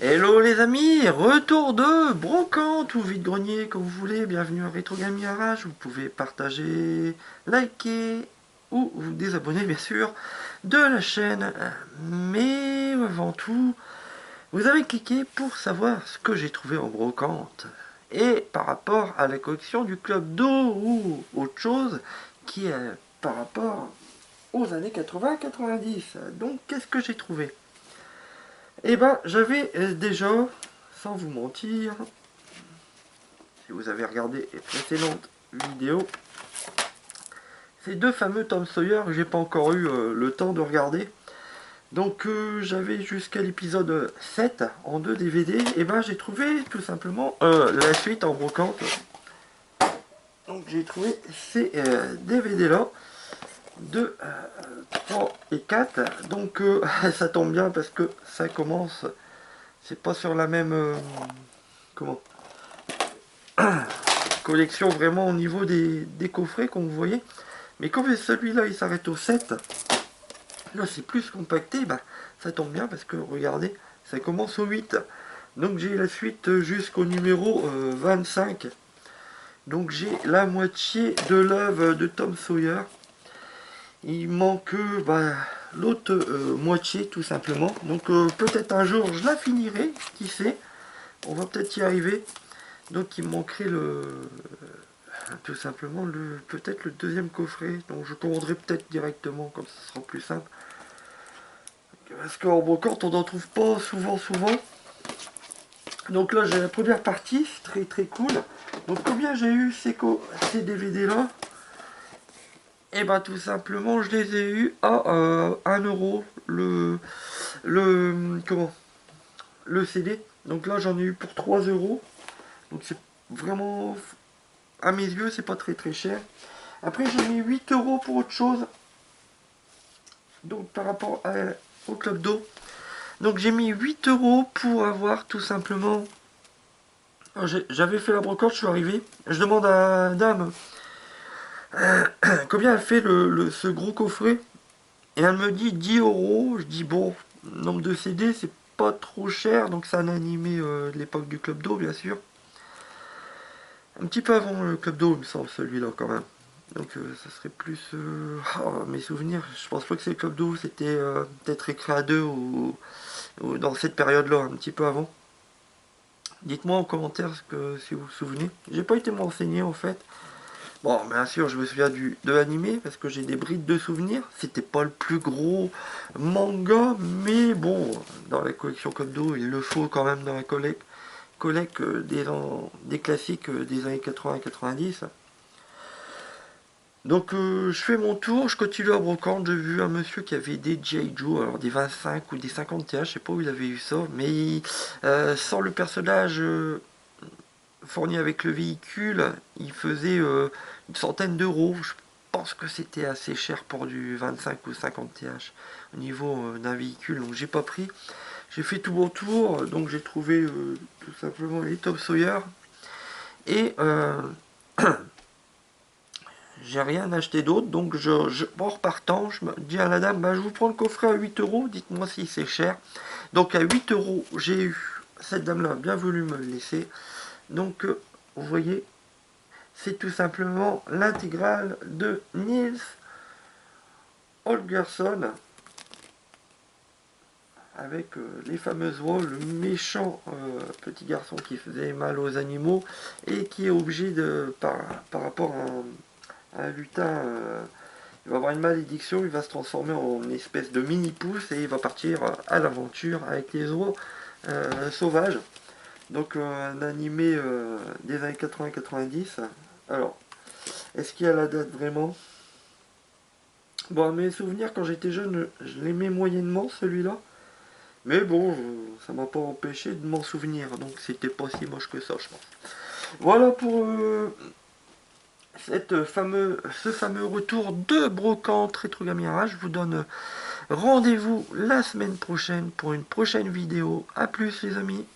Hello les amis, retour de brocante ou vide-grenier comme vous voulez, bienvenue à Rétro Gaming Arrache, vous pouvez partager, liker ou vous désabonner bien sûr de la chaîne, mais avant tout, vous avez cliqué pour savoir ce que j'ai trouvé en brocante et par rapport à la collection du Club d'eau ou autre chose qui est par rapport aux années 80-90. Donc qu'est-ce que j'ai trouvé? Eh ben, j'avais déjà, sans vous mentir, si vous avez regardé les précédentes vidéos, ces deux fameux Tom Sawyer que j'ai pas encore eu le temps de regarder. Donc j'avais jusqu'à l'épisode 7 en 2 DVD, et ben j'ai trouvé tout simplement la suite en brocante. Donc j'ai trouvé ces DVD là de 3 et 4. Donc ça tombe bien parce que ça commence, c'est pas sur la même comment collection vraiment au niveau des coffrets comme vous voyez, mais comme celui-là il s'arrête au 7, là c'est plus compacté, bah, ça tombe bien parce que regardez, ça commence au 8, donc j'ai la suite jusqu'au numéro 25, donc j'ai la moitié de l'œuvre de Tom Sawyer. Il manque bah, l'autre moitié tout simplement, donc peut-être un jour je la finirai, qui sait, on va peut-être y arriver. Donc il me manquerait tout simplement peut-être le deuxième coffret, donc je commanderai peut-être directement, comme ça sera plus simple. Parce qu'en brocante on n'en trouve pas souvent. Donc là j'ai la première partie, très très cool. Donc combien j'ai eu ces DVD là? Et bah tout simplement je les ai eu à 1 € le CD. Donc là j'en ai eu pour 3 €. Donc c'est vraiment, à mes yeux, c'est pas très cher. Après j'ai mis 8 € pour autre chose. Donc par rapport au club d'eau. Donc j'ai mis 8 € pour avoir tout simplement. J'avais fait la brocante, je suis arrivé. Je demande à la dame combien elle fait ce gros coffret. Et elle me dit 10 €. Je dis bon, nombre de CD, c'est pas trop cher. Donc c'est un animé de l'époque du club d'eau, bien sûr. Un petit peu avant le club d'eau, il me semble, celui-là quand même. Donc ça serait plus mes souvenirs. Je pense pas que c'est le club d'eau, c'était peut-être Récré à 2 ou dans cette période-là, un petit peu avant. Dites-moi en commentaire si vous vous souvenez. J'ai pas été m'enseigner en fait. Bon, bien sûr, je me souviens de l'animé parce que j'ai des brides de souvenirs. C'était pas le plus gros manga, mais bon, dans la collection Club d'eau, il le faut quand même dans la collecte des classiques des années 80-90. Donc je fais mon tour, je continue à brocante, j'ai vu un monsieur qui avait des G.I. Joe, alors des 25 ou des 50 TH, je sais pas où il avait eu ça, mais sans le personnage fourni avec le véhicule, il faisait une centaine d'euros. Je pense que c'était assez cher pour du 25 ou 50 TH au niveau d'un véhicule, donc j'ai pas pris. J'ai fait tout mon tour, donc j'ai trouvé tout simplement les Tom Sawyer et j'ai rien acheté d'autre, donc en repartant, je me dis à la dame, bah, je vous prends le coffret à 8 €, dites-moi si c'est cher. Donc à 8 €, j'ai eu, cette dame-là a bien voulu me le laisser. Donc vous voyez, c'est tout simplement l'intégrale de Niels Holgersson, avec les fameuses voix, le méchant petit garçon qui faisait mal aux animaux, et qui est obligé de, par rapport à un lutin, il va avoir une malédiction, il va se transformer en une espèce de mini-pouce et il va partir à l'aventure avec les oies sauvages. Donc un animé des années 80-90. Alors, est-ce qu'il y a la date vraiment? Bon, à mes souvenirs, quand j'étais jeune, je l'aimais moyennement celui-là. Mais bon, ça m'a pas empêché de m'en souvenir. Donc c'était pas si moche que ça, je pense. Voilà pour ce fameux retour de brocante Rétro Gaming Arrache. Je vous donne rendez-vous la semaine prochaine pour une prochaine vidéo. A plus les amis.